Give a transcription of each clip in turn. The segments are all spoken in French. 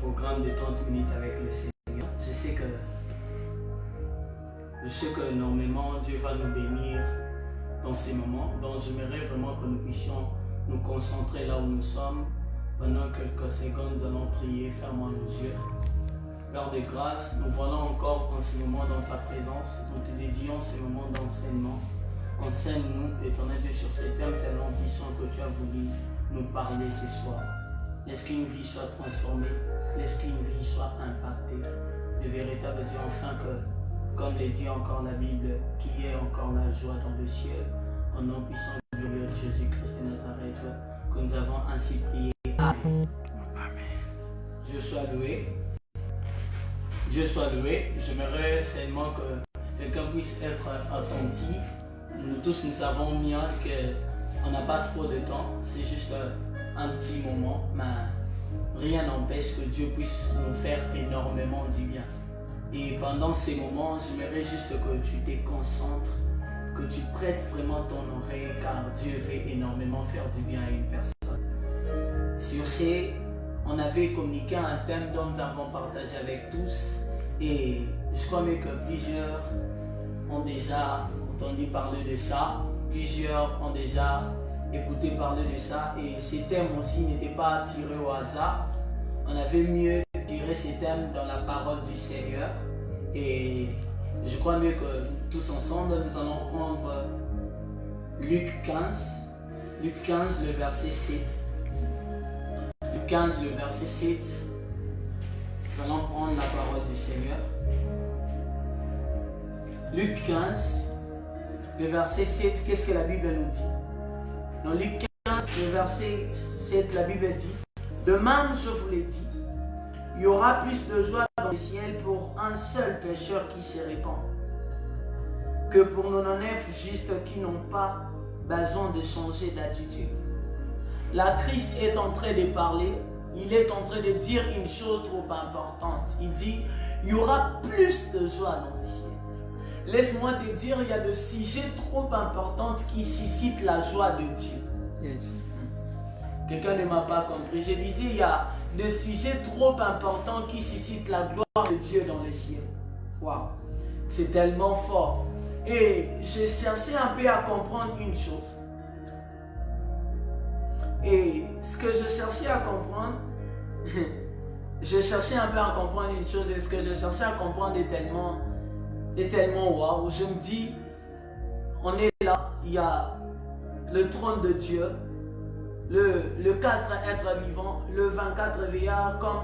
programme de 30 minutes avec le Seigneur. Je sais que énormément Dieu va nous bénir dans ces moments. Donc j'aimerais vraiment que nous puissions nous concentrer là où nous sommes. Pendant quelques secondes, nous allons prier, fermons nos yeux. Père de grâce, nous voilà encore en ce moment dans ta présence. Nous te dédions ces moments d'enseignement. Enseigne-nous, éternel Dieu, sur ces thèmes tellement puissants que tu as voulu nous parler ce soir. Laisse qu'une vie soit transformée, laisse qu'une vie soit impactée. Le véritable Dieu, enfin que, comme le dit encore la Bible, qu'il y ait encore la joie dans le ciel, au nom puissant et glorieux de Jésus-Christ de Nazareth, que nous avons ainsi prié. Amen. Dieu soit loué. Dieu soit loué. J'aimerais seulement que quelqu'un puisse être attentif. Nous tous, nous savons bien qu'on n'a pas trop de temps. C'est juste un petit moment. Mais rien n'empêche que Dieu puisse nous faire énormément du bien. Et pendant ces moments, j'aimerais juste que tu te concentres, que tu prêtes vraiment ton oreille, car Dieu veut énormément faire du bien à une personne. Sur ce, on avait communiqué un thème dont nous avons partagé avec tous. Et je crois que plusieurs ont déjà entendu parler de ça. Plusieurs ont déjà écouté parler de ça. Et ces thèmes aussi n'étaient pas tirés au hasard. On avait mieux tiré ces thèmes dans la parole du Seigneur. Et je crois mieux que tous ensemble, nous allons prendre Luc 15. Luc 15, le verset 7. Luc 15, le verset 7. Nous allons prendre la parole du Seigneur. Luc 15, le verset 7, qu'est-ce que la Bible nous dit? Dans Luc 15, le verset 7, la Bible dit: de même, je vous l'ai dit, il y aura plus de joie dans le ciel pour un seul pécheur qui se répand que pour 99 justes qui n'ont pas besoin de changer d'attitude. La Christ est en train de parler, il est en train de dire une chose trop importante. Il dit, il y aura plus de joie dans le ciel. Laisse-moi te dire, il y a des sujets trop importants qui suscitent la joie de Dieu. Yes. Quelqu'un ne m'a pas compris. Je disais, il y a des sujets trop importants qui suscitent la gloire de Dieu dans le ciel. Waouh, c'est tellement fort. Et j'ai cherché un peu à comprendre une chose. Et ce que je cherchais à comprendre, je cherchais un peu à comprendre une chose, et ce que je cherchais à comprendre est tellement waouh. Je me dis, on est là, il y a le trône de Dieu, le 4 êtres vivants, le 24 veillards, comme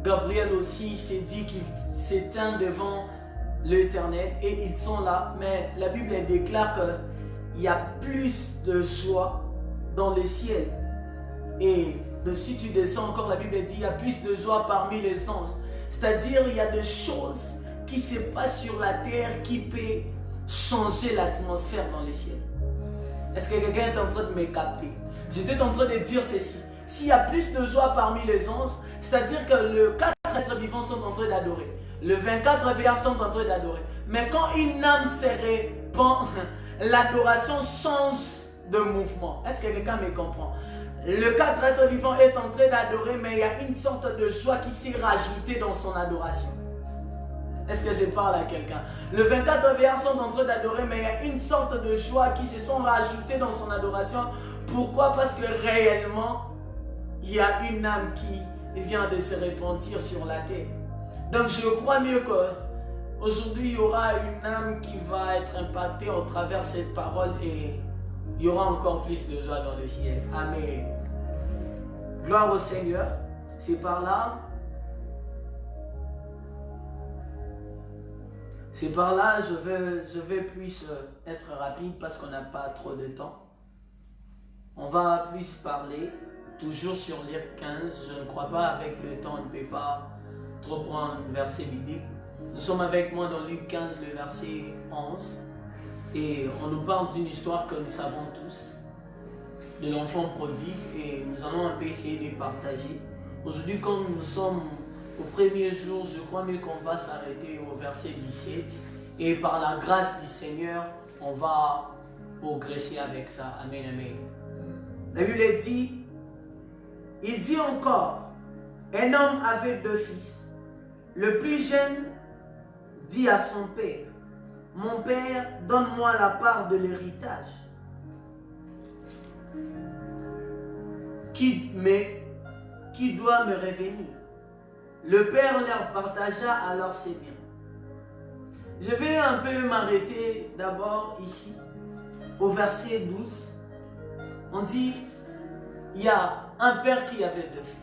Gabriel aussi s'est dit qu'il s'éteint devant l'Éternel, et ils sont là. Mais la Bible déclare qu'il y a plus de joie dans le ciel. Et si tu descends encore, la Bible dit qu'il y a plus de joie parmi les anges. C'est-à-dire il y a des choses qui se passent sur la terre qui peuvent changer l'atmosphère dans les ciels. Est-ce que quelqu'un est en train de me capter? J'étais en train de dire ceci. S'il y a plus de joie parmi les anges, c'est-à-dire que le 4 êtres vivants sont en train d'adorer. Le 24 veillards sont en train d'adorer. Mais quand une âme se répand, l'adoration change de mouvement. Est-ce que quelqu'un me comprend? Le 4 êtres vivants est en train d'adorer, mais il y a une sorte de joie qui s'est rajoutée dans son adoration. Est-ce que je parle à quelqu'un? Le 24 veillards sont en train d'adorer, mais il y a une sorte de joie qui se sont rajoutées dans son adoration. Pourquoi? Parce que réellement, il y a une âme qui vient de se repentir sur la terre. Donc je crois mieux qu'aujourd'hui, il y aura une âme qui va être impactée au travers de cette parole, et il y aura encore plus de joie dans le ciel. Amen. Gloire au Seigneur. C'est par là. C'est par là, je vais plus être rapide parce qu'on n'a pas trop de temps. On va plus parler, toujours sur Luc 15. Je ne crois pas, avec le temps, on ne peut pas trop prendre un verset biblique. Nous sommes avec moi dans Luc 15, le verset 11. Et on nous parle d'une histoire que nous savons tous, de l'enfant prodigue, et nous allons un peu essayer de partager. Aujourd'hui, comme nous sommes au premier jour, je crois mieux qu'on va s'arrêter au verset 17, et par la grâce du Seigneur, on va progresser avec ça. Amen, amen. La Bible dit, il dit encore, Un homme avait 2 fils. Le plus jeune dit à son père, « Mon père, donne-moi la part de l'héritage qui doit me revenir. » Le père leur partagea alors ses biens. Je vais un peu m'arrêter d'abord ici, au verset 12. On dit, il y a un père qui avait 2 fils.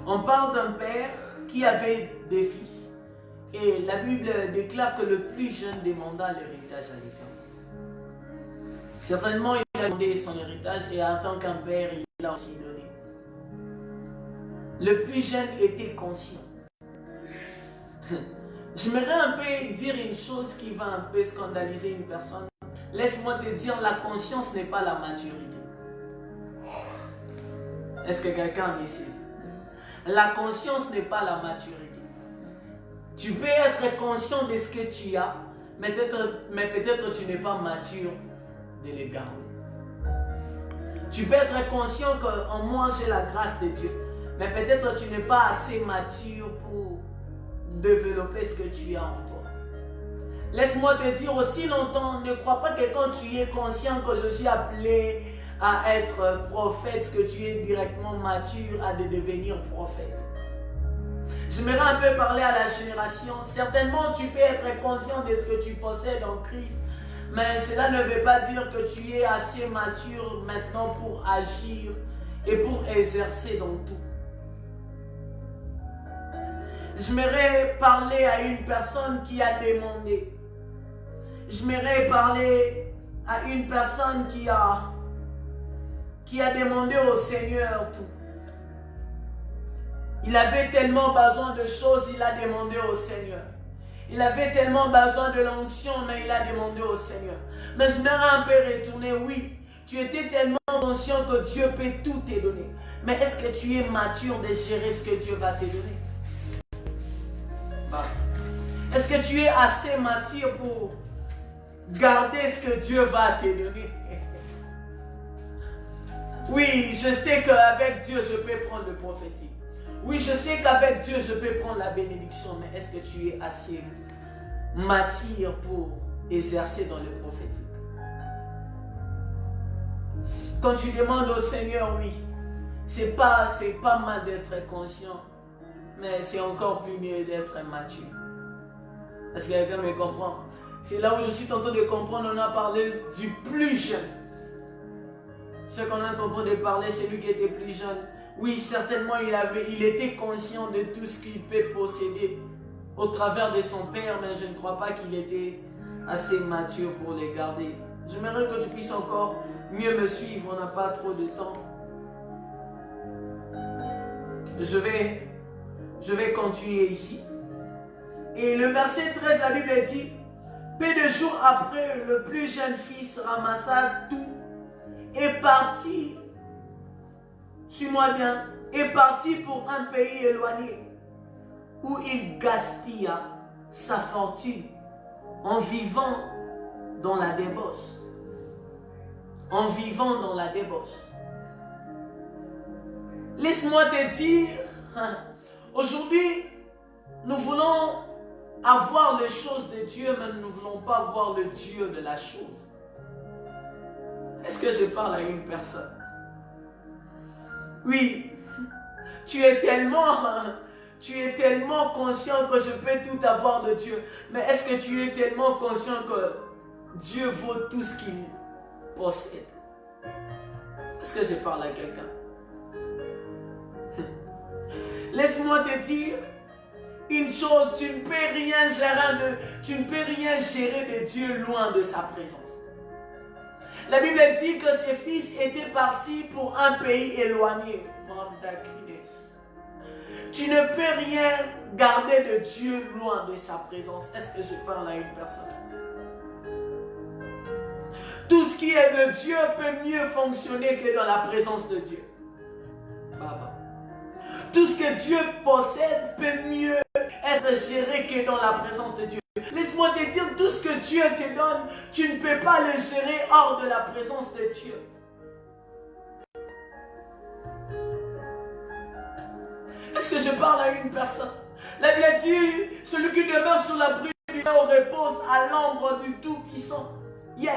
On parle d'un père qui avait des fils. Et la Bible déclare que le plus jeune demanda l'héritage à l'Éternel. Certainement, il a demandé son héritage et en tant qu'un père, il l'a aussi donné. Le plus jeune était conscient. J'aimerais un peu dire une chose qui va un peu scandaliser une personne. Laisse-moi te dire, la conscience n'est pas la maturité. Est-ce que quelqu'un me sait? La conscience n'est pas la maturité. Tu peux être conscient de ce que tu as, mais peut-être tu n'es pas mature de les garder. Tu peux être conscient qu'en moi j'ai la grâce de Dieu, mais peut-être tu n'es pas assez mature pour développer ce que tu as en toi. Laisse-moi te dire, aussi longtemps, ne crois pas que quand tu es conscient que je suis appelé à être prophète, que tu es directement mature à devenir prophète. J'aimerais un peu parler à la génération. Certainement, tu peux être conscient de ce que tu possèdes en Christ, mais cela ne veut pas dire que tu es assez mature maintenant pour agir et pour exercer dans tout. J'aimerais parler à une personne qui a demandé. J'aimerais parler à une personne qui a demandé au Seigneur tout. Il avait tellement besoin de choses, il a demandé au Seigneur. Il avait tellement besoin de l'onction, mais il a demandé au Seigneur. Mais j'aimerais un peu retourner, oui, tu étais tellement conscient que Dieu peut tout te donner. Mais est-ce que tu es mature de gérer ce que Dieu va te donner? Est-ce que tu es assez mature pour garder ce que Dieu va te donner? Oui, je sais qu'avec Dieu, je peux prendre le prophétique. Oui, je sais qu'avec Dieu, je peux prendre la bénédiction. Mais est-ce que tu es assez mature pour exercer dans le prophétique? Quand tu demandes au Seigneur, oui, c'est pas mal d'être conscient, mais c'est encore plus mieux d'être mature. Est-ce que quelqu'un me comprend? C'est là où je suis en train de comprendre. On a parlé du plus jeune. Ce qu'on est en train de parler, c'est lui qui était plus jeune. Oui, certainement, il était conscient de tout ce qu'il peut posséder au travers de son père, mais je ne crois pas qu'il était assez mature pour les garder. J'aimerais que tu puisses encore mieux me suivre, on n'a pas trop de temps. Je vais continuer ici. Et le verset 13, la Bible dit, peu de jours après, le plus jeune fils ramassa tout et partit, suis-moi bien, est parti pour un pays éloigné où il gaspilla sa fortune en vivant dans la débauche. En vivant dans la débauche. Laisse-moi te dire, aujourd'hui, nous voulons avoir les choses de Dieu, mais nous ne voulons pas voir le Dieu de la chose. Est-ce que je parle à une personne? Oui, tu es tellement conscient que je peux tout avoir de Dieu. Mais est-ce que tu es tellement conscient que Dieu vaut tout ce qu'il possède? Est-ce que je parle à quelqu'un? Laisse-moi te dire une chose, tu ne peux rien gérer de Dieu loin de sa présence. La Bible dit que ses fils étaient partis pour un pays éloigné. Tu ne peux rien garder de Dieu loin de sa présence. Est-ce que je parle à une personne? Tout ce qui est de Dieu peut mieux fonctionner que dans la présence de Dieu. Baba. Tout ce que Dieu possède peut mieux être géré que dans la présence de Dieu. Laisse-moi te dire, tout ce que Dieu te donne, tu ne peux pas le gérer hors de la présence de Dieu. Est-ce que je parle à une personne? La Bible dit, celui qui demeure sur l'abri du Seigneur repose à l'ombre du Tout-Puissant. Yes.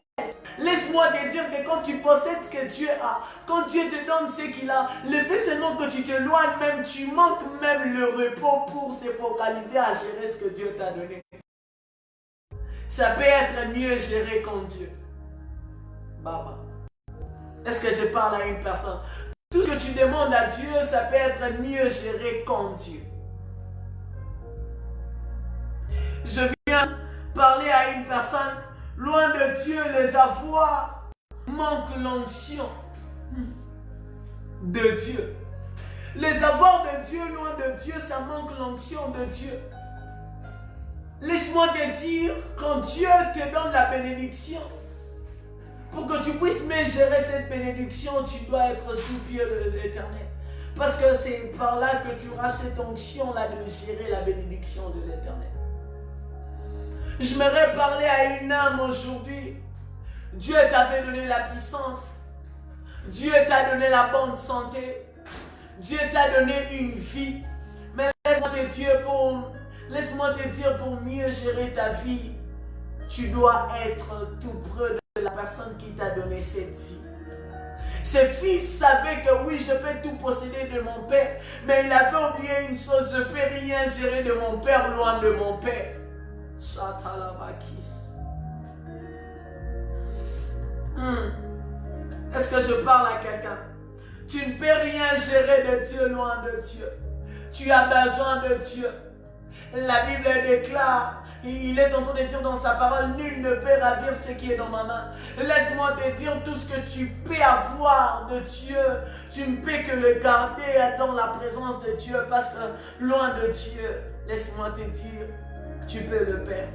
Laisse-moi te dire que quand tu possèdes ce que Dieu a, quand Dieu te donne ce qu'il a, le fait seulement que tu t'éloignes même, tu manques même le repos pour se focaliser à gérer ce que Dieu t'a donné. Ça peut être mieux géré qu'en Dieu. Baba. Est-ce que je parle à une personne? Tout ce que tu demandes à Dieu, ça peut être mieux géré qu'en Dieu. Je viens parler à une personne, loin de Dieu, les avoirs manquent l'onction de Dieu. Les avoirs de Dieu, loin de Dieu, ça manque l'onction de Dieu. Laisse-moi te dire, quand Dieu te donne la bénédiction, pour que tu puisses mieux gérer cette bénédiction, tu dois être sous pied de l'Éternel. Parce que c'est par là que tu auras cette onction-là de gérer la bénédiction de l'Éternel. J'aimerais parler à une âme aujourd'hui. Dieu t'avait donné la puissance. Dieu t'a donné la bonne santé. Dieu t'a donné une vie. Mais laisse-moi te dire pour mieux gérer ta vie, tu dois être tout près de la personne qui t'a donné cette vie. Ce fils savait que oui, je peux tout posséder de mon père, mais il avait oublié une chose, je ne peux rien gérer de mon père loin de mon père. Est-ce que je parle à quelqu'un? Tu ne peux rien gérer de Dieu loin de Dieu. Tu as besoin de Dieu. La Bible déclare, il est en train de dire dans sa parole, nul ne peut ravir ce qui est dans ma main. Laisse-moi te dire, tout ce que tu peux avoir de Dieu, tu ne peux que le garder dans la présence de Dieu, parce que loin de Dieu, laisse-moi te dire, tu peux le perdre.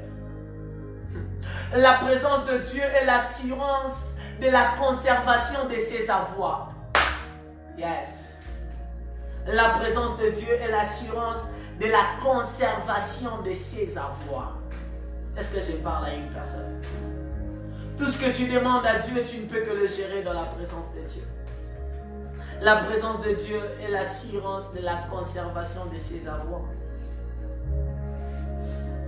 La présence de Dieu est l'assurance de la conservation de ses avoirs. Yes. La présence de Dieu est l'assurance de la conservation de ses avoirs. Est-ce que je parle à une personne? Tout ce que tu demandes à Dieu, tu ne peux que le gérer dans la présence de Dieu. La présence de Dieu est l'assurance de la conservation de ses avoirs.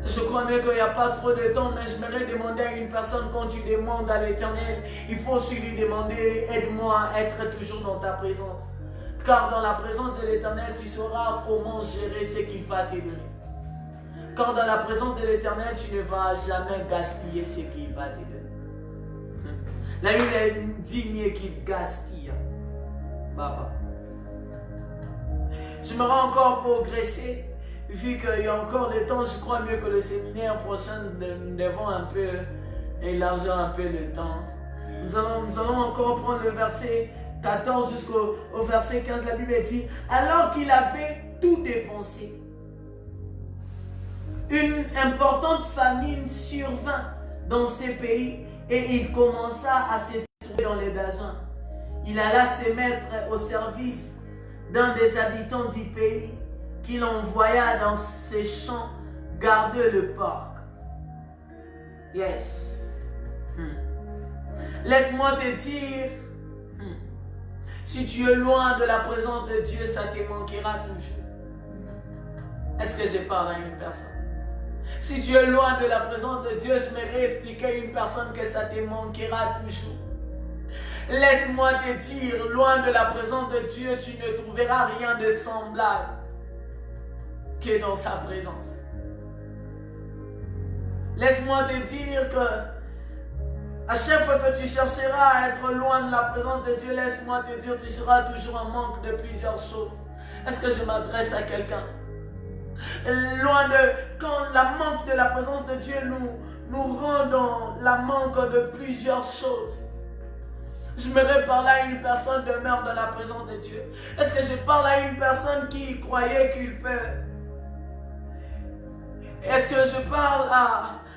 Je crois bien qu'il n'y a pas trop de temps, mais j'aimerais demander à une personne, quand tu demandes à l'Éternel, il faut aussi lui demander, aide-moi à être toujours dans ta présence. Car dans la présence de l'Éternel, tu sauras comment gérer ce qu'il va te donner. Car dans la présence de l'Éternel, tu ne vas jamais gaspiller ce qu'il va te donner. La Bible dit mieux qu'il gaspille. Baba. J'aimerais encore progresser. Vu qu'il y a encore le temps, je crois mieux que le séminaire prochain, nous devons un peu élargir un peu le temps. Nous allons encore prendre le verset 14 jusqu'au verset 15. La Bible dit, alors qu'il avait tout dépensé, une importante famine survint dans ces pays et il commença à se trouver dans les besoins. Il alla se mettre au service d'un des habitants du pays, qu'il envoya dans ses champs garder le porc. Yes. Laisse-moi te dire, si tu es loin de la présence de Dieu, ça te manquera toujours. Est-ce que je parle à une personne? Si tu es loin de la présence de Dieu, je m'aimerais expliquer à une personne que ça te manquera toujours. Laisse-moi te dire, loin de la présence de Dieu, tu ne trouveras rien de semblable que dans sa présence. Laisse-moi te dire que à chaque fois que tu chercheras à être loin de la présence de Dieu, laisse-moi te dire, tu seras toujours en manque de plusieurs choses. Est-ce que je m'adresse à quelqu'un? Quand la manque de la présence de Dieu nous rend dans la manque de plusieurs choses. J'aimerais parler à une personne qui demeure dans la présence de Dieu. Est-ce que je parle à une personne qui croyait qu'il peut? Est-ce que je parle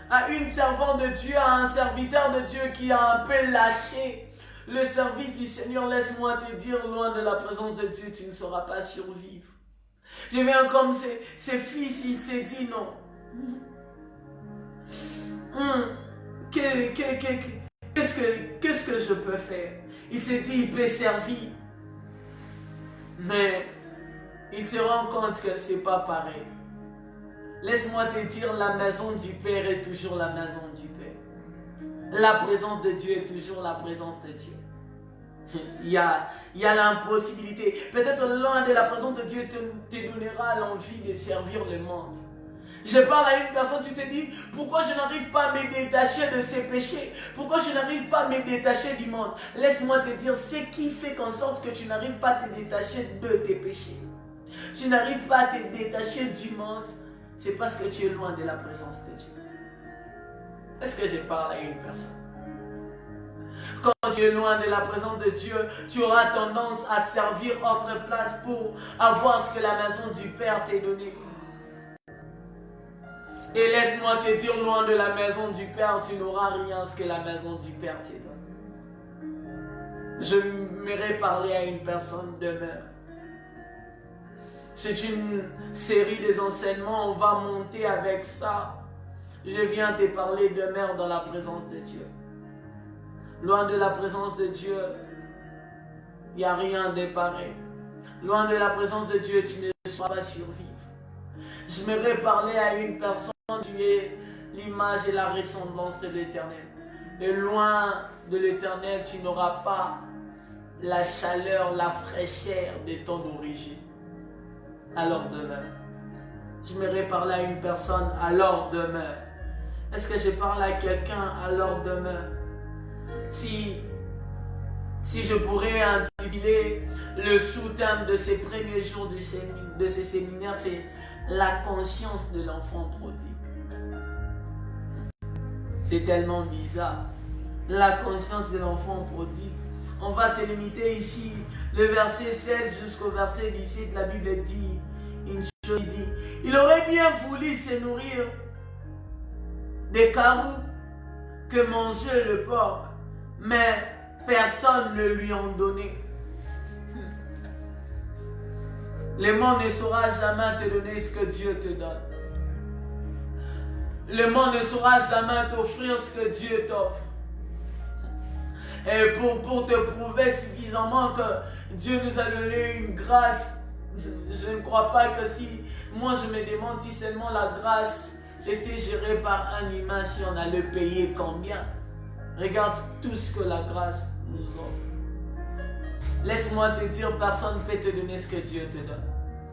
à une servante de Dieu, à un serviteur de Dieu qui a un peu lâché le service du Seigneur? Laisse-moi te dire, loin de la présence de Dieu, tu ne sauras pas survivre. Je viens comme ces fils, il s'est dit non. Qu'est-ce que je peux faire? Il s'est dit, il peut servir. Mais il se rend compte que ce n'est pas pareil. Laisse-moi te dire, la maison du Père est toujours la maison du Père. La présence de Dieu est toujours la présence de Dieu. Il y a l'impossibilité. Peut-être loin de la présence de Dieu te donnera l'envie de servir le monde. Je parle à une personne, tu te dis, pourquoi je n'arrive pas à me détacher de ces péchés? Pourquoi je n'arrive pas à me détacher du monde? Laisse-moi te dire, ce qui fait qu'en sorte que tu n'arrives pas à te détacher de tes péchés. Tu n'arrives pas à te détacher du monde, c'est parce que tu es loin de la présence de Dieu. Est-ce que je parle à une personne? Quand tu es loin de la présence de Dieu, tu auras tendance à servir autre place pour avoir ce que la maison du Père t'a donné. Et laisse-moi te dire, loin de la maison du Père, tu n'auras rien ce que la maison du Père te donne. Je m'aimerais parler à une personne demeure. C'est une série des enseignements, on va monter avec ça. Je viens te parler demeure dans la présence de Dieu. Loin de la présence de Dieu, il n'y a rien de pareil. Loin de la présence de Dieu, tu ne sauras pas survivre. J'aimerais parler à une personne, tu es l'image et la ressemblance de l'Éternel. Et loin de l'Éternel, tu n'auras pas la chaleur, la fraîcheur de ton origine. Alors demeure. J'aimerais parler à une personne, alors demeure. Est-ce que je parle à quelqu'un, alors demeure? Si je pourrais intituler le sous-thème de ces premiers jours de ces séminaires, c'est la conscience de l'enfant prodigue. C'est tellement bizarre. La conscience de l'enfant prodigue. On va se limiter ici. Le verset 16 jusqu'au verset 17, la Bible dit une chose, il dit, il aurait bien voulu se nourrir des caroux que mangeait le porc, mais personne ne lui en donnait. Le monde ne saura jamais te donner ce que Dieu te donne. Le monde ne saura jamais t'offrir ce que Dieu t'offre. Et pour te prouver suffisamment que Dieu nous a donné une grâce, je ne crois pas que si, moi je me demande si seulement la grâce était gérée par un humain, si on allait payer combien. Regarde tout ce que la grâce nous offre. Laisse-moi te dire, personne ne peut te donner ce que Dieu te donne.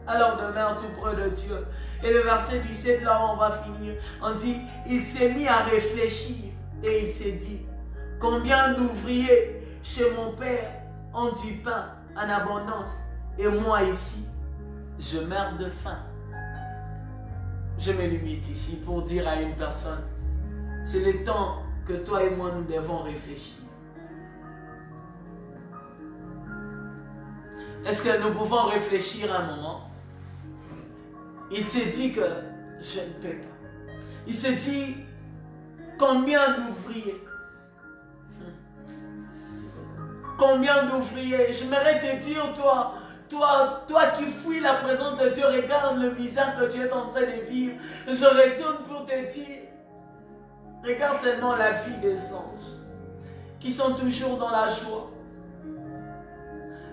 Alors demeure tout près de Dieu. Et le verset 17, là où on va finir, on dit, il s'est mis à réfléchir et il s'est dit, combien d'ouvriers chez mon père ont du pain en abondance et moi ici, je meurs de faim. Je me limite ici pour dire à une personne, c'est le temps que toi et moi nous devons réfléchir. Est-ce que nous pouvons réfléchir un moment? Il s'est dit que je ne peux pas. Il s'est dit combien d'ouvriers? Combien d'ouvriers? J'aimerais te dire, toi qui fuis la présence de Dieu, regarde le misère que tu es en train de vivre. Je retourne pour te dire, regarde seulement la vie des anges qui sont toujours dans la joie.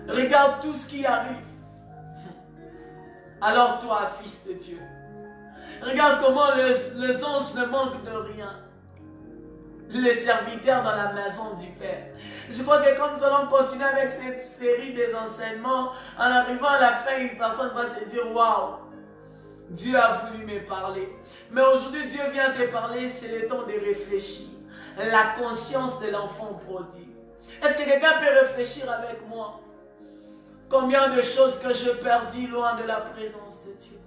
Regarde tout ce qui arrive. Alors toi, fils de Dieu, regarde comment les anges ne manquent de rien. Les serviteurs dans la maison du Père. Je crois que quand nous allons continuer avec cette série des enseignements, en arrivant à la fin, une personne va se dire, waouh, Dieu a voulu me parler. Mais aujourd'hui, Dieu vient te parler, c'est le temps de réfléchir. La conscience de l'enfant prodigue. Est-ce que quelqu'un peut réfléchir avec moi? Combien de choses que je perdis loin de la présence de Dieu?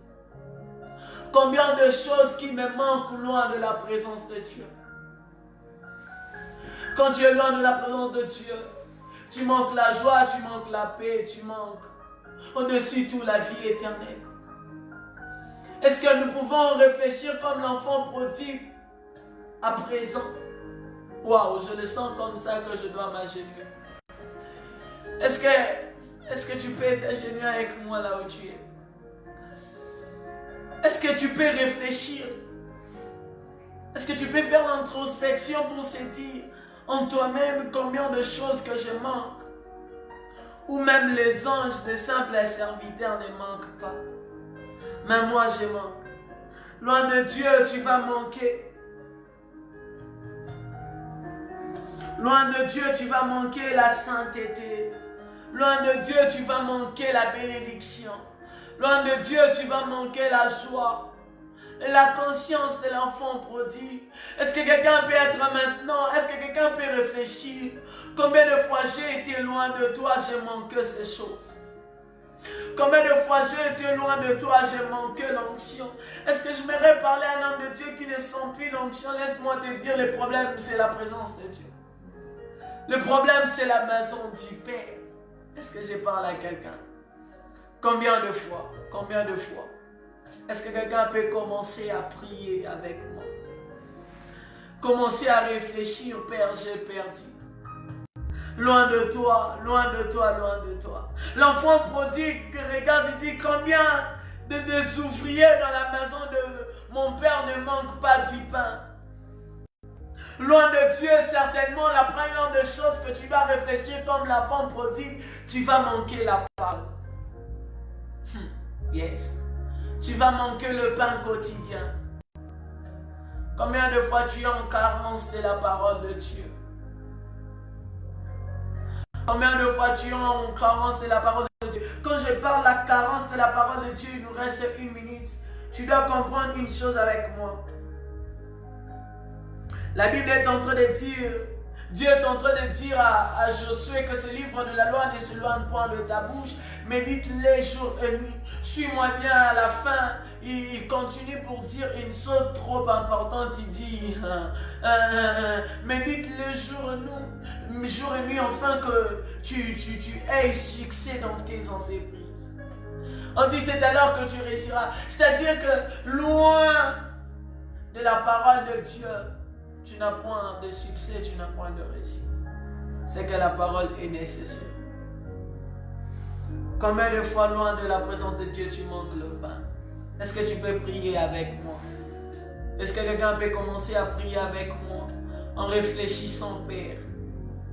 Combien de choses qui me manquent loin de la présence de Dieu? Quand tu es loin de la présence de Dieu, tu manques la joie, tu manques la paix, tu manques au-dessus tout la vie éternelle. Est-ce que nous pouvons réfléchir comme l'enfant prodigue à présent? Waouh, je le sens comme ça que je dois m'agenouiller. Est-ce que tu peux t'agenouiller avec moi là où tu es? Est-ce que tu peux réfléchir? Est-ce que tu peux faire l'introspection pour se dire en toi-même combien de choses que je manque? où même les anges, les simples serviteurs ne manquent pas. Mais moi, je manque. Loin de Dieu, tu vas manquer. Loin de Dieu, tu vas manquer la sainteté. Loin de Dieu, tu vas manquer la bénédiction. Loin de Dieu, tu vas manquer la joie. Et la conscience de l'enfant prodigue. Est-ce que quelqu'un peut être maintenant? Est-ce que quelqu'un peut réfléchir? Combien de fois j'ai été loin de toi, j'ai manqué ces choses? Combien de fois j'ai été loin de toi, j'ai manqué l'onction? Est-ce que je m'aimerais parler à un homme de Dieu qui ne sent plus l'onction? Laisse-moi te dire, le problème, c'est la présence de Dieu. Le problème, c'est la maison du Père. Est-ce que je parle à quelqu'un? Combien de fois? Combien de fois? Est-ce que quelqu'un peut commencer à prier avec moi? Commencer à réfléchir, Père, j'ai perdu. Loin de toi, loin de toi, loin de toi. L'enfant prodigue regarde et dit, combien de ouvriers dans la maison de mon Père ne manquent pas du pain? Loin de Dieu, certainement, la première des choses que tu vas réfléchir comme l'enfant prodigue, tu vas manquer la parole. Yes. Tu vas manquer le pain quotidien. Combien de fois tu es en carence de la parole de Dieu? Combien de fois tu es en carence de la parole de Dieu? Quand je parle de la carence de la parole de Dieu, il nous reste 1 minute. Tu dois comprendre une chose avec moi. La Bible est en train de dire, Dieu est en train de dire à Josué que ce livre de la loi ne s'éloigne point de ta bouche, médite les jours et nuits. Suis-moi bien à la fin. Il continue pour dire une chose trop importante. Il dit, médite les jours et nuits afin que tu aies succès dans tes entreprises. On dit c'est alors que tu réussiras. C'est-à-dire que loin de la parole de Dieu, tu n'as point de succès, tu n'as point de réussite. C'est que la parole est nécessaire. Combien de fois loin de la présence de Dieu tu manques le pain? Est-ce que tu peux prier avec moi? Est-ce que quelqu'un peut commencer à prier avec moi en réfléchissant, Père?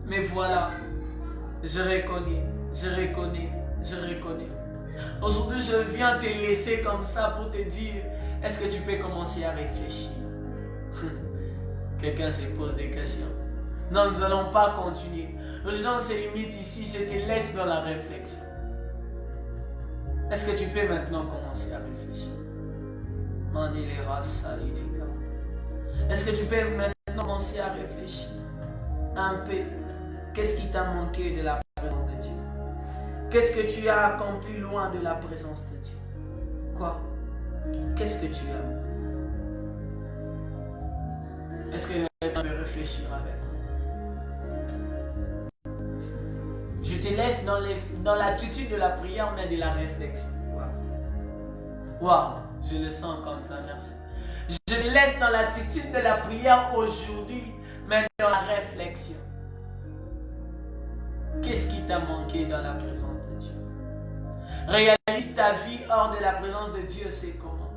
Mais voilà, je reconnais. Aujourd'hui, je viens te laisser comme ça pour te dire, est-ce que tu peux commencer à réfléchir? Quelqu'un se pose des questions. Non, nous n'allons pas continuer. Aujourd'hui, on se limite ici, je te laisse dans la réflexion. Est-ce que tu peux maintenant commencer à réfléchir? Est-ce que tu peux maintenant commencer à réfléchir un peu? Qu'est-ce qui t'a manqué de la présence de Dieu? Qu'est-ce que tu as accompli loin de la présence de Dieu? Quoi? Qu'est-ce que tu as? Est-ce que quelqu'un peut réfléchir avec moi? Je te laisse dans l'attitude de la prière, mais de la réflexion. Waouh, je le sens comme ça, merci. Je te laisse dans l'attitude de la prière aujourd'hui, mais dans la réflexion. Qu'est-ce qui t'a manqué dans la présence de Dieu? Réalise ta vie hors de la présence de Dieu, c'est comment?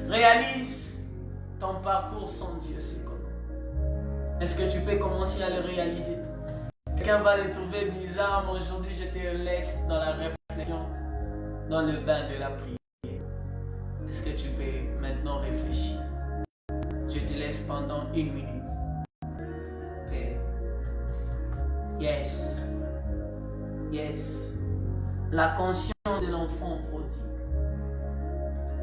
Réalise ton parcours sans Dieu, c'est comment? Est-ce que tu peux commencer à le réaliser? Quelqu'un va le trouver bizarre, mais aujourd'hui je te laisse dans la réflexion, dans le bain de la prière. Est-ce que tu peux maintenant réfléchir? Je te laisse pendant 1 minute. Père. Yes. Yes. La conscience de l'enfant prodigue.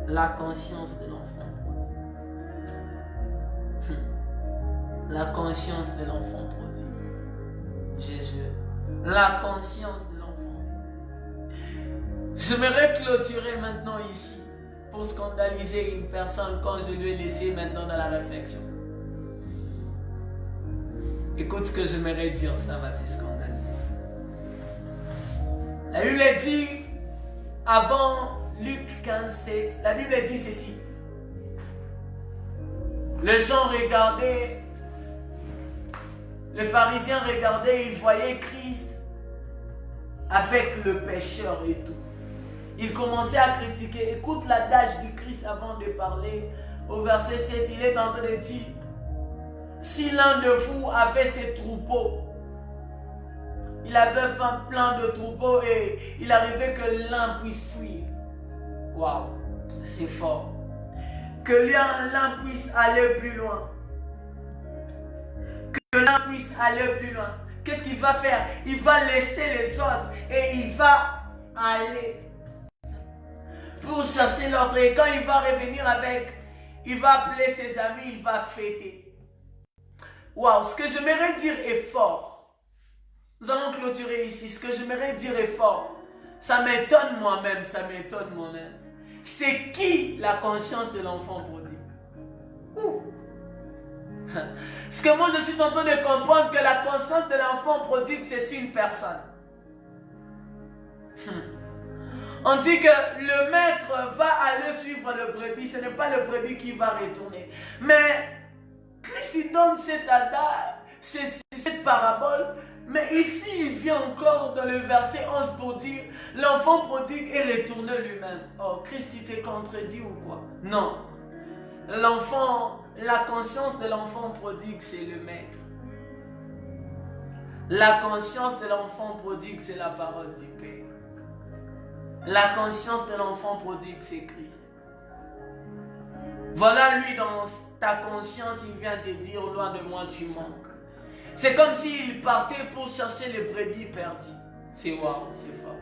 La conscience de l'enfant prodigue. La conscience de l'enfant prodigue. Jésus. La conscience de l'enfant. J'aimerais clôturer maintenant ici pour scandaliser une personne quand je lui ai laissé maintenant dans la réflexion. Écoute ce que j'aimerais dire, ça va te scandaliser. La Bible dit, avant Luc 15, 7, la Bible dit ceci. Les gens regardaient, les pharisiens regardaient, ils voyaient Christ avec le pécheur et tout. Ils commençaient à critiquer. Écoute l'adage du Christ avant de parler. Au verset 7, il est en train de dire, si l'un de vous avait ses troupeaux, il avait faim, plein de troupeaux et il arrivait que l'un puisse fuir. Waouh, c'est fort. Que l'un puisse aller plus loin. Que l'un puisse aller plus loin. Qu'est-ce qu'il va faire? Il va laisser les autres et il va aller pour chercher l'autre. Et quand il va revenir avec, il va appeler ses amis, il va fêter. Waouh, ce que j'aimerais dire est fort. Nous allons clôturer ici. Ce que j'aimerais dire est fort. Ça m'étonne moi-même, ça m'étonne moi-même. C'est qui la conscience de l'enfant prodigue? Parce que moi je suis en train de comprendre que la conscience de l'enfant prodigue c'est une personne. On dit que le maître va aller suivre le brebis, ce n'est pas le brebis qui va retourner. Mais Christ il donne cette adage, cette parabole, mais ici il vient encore dans le verset 11 pour dire l'enfant prodigue est retourné lui-même. Oh, Christ il t'est contredit ou quoi? Non. La conscience de l'enfant prodigue, c'est le maître. La conscience de l'enfant prodigue, c'est la parole du Père. La conscience de l'enfant prodigue, c'est Christ. Voilà lui dans ta conscience, il vient te dire, loin de moi tu manques. C'est comme s'il partait pour chercher les brebis perdues. C'est waouh, c'est fort.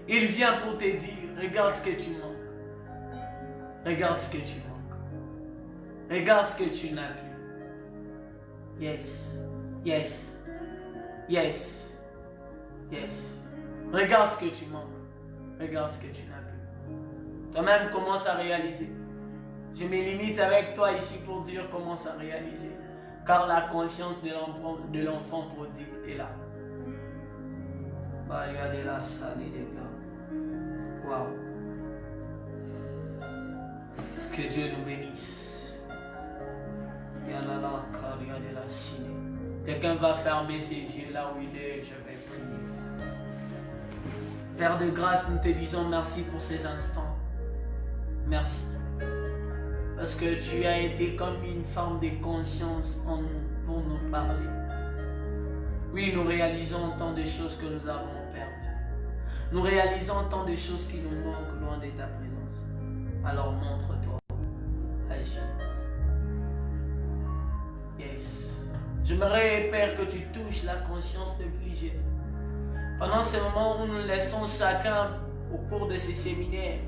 Il vient pour te dire, regarde ce que tu manques. Regarde ce que tu manques. Regarde ce que tu n'as plus. Yes. Yes. Yes. Yes. Regarde ce que tu manques. Regarde ce que tu n'as plus. Toi-même, commence à réaliser. Je me limite avec toi ici pour dire commence à réaliser. Car la conscience de l'enfant prodigue est là. Regardez la salle des gars. Waouh. Que Dieu nous bénisse. Quelqu'un va fermer ses yeux là où il est, je vais prier. Père de grâce, nous te disons merci pour ces instants. Merci. Parce que tu as été comme une forme de conscience en nous pour nous parler. Oui, nous réalisons tant de choses que nous avons perdues. Nous réalisons tant de choses qui nous manquent loin de ta présence. Alors montre-toi. Agis. Yes. J'aimerais, Père, que tu touches la conscience de plusieurs. Pendant ce moment où nous laissons chacun au cours de ces séminaires,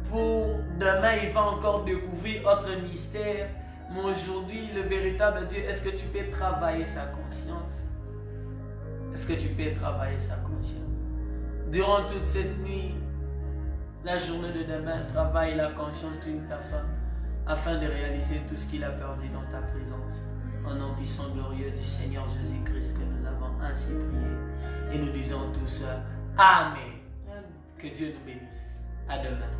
pour demain, il va encore découvrir autre mystère. Mais aujourd'hui, le véritable Dieu, est-ce que tu peux travailler sa conscience? Est-ce que tu peux travailler sa conscience? Durant toute cette nuit, la journée de demain, travaille la conscience d'une personne afin de réaliser tout ce qu'il a perdu dans ta présence. Au nom puissant glorieux du Seigneur Jésus-Christ que nous avons ainsi prié. Et nous disons tous Amen. Que Dieu nous bénisse. À demain.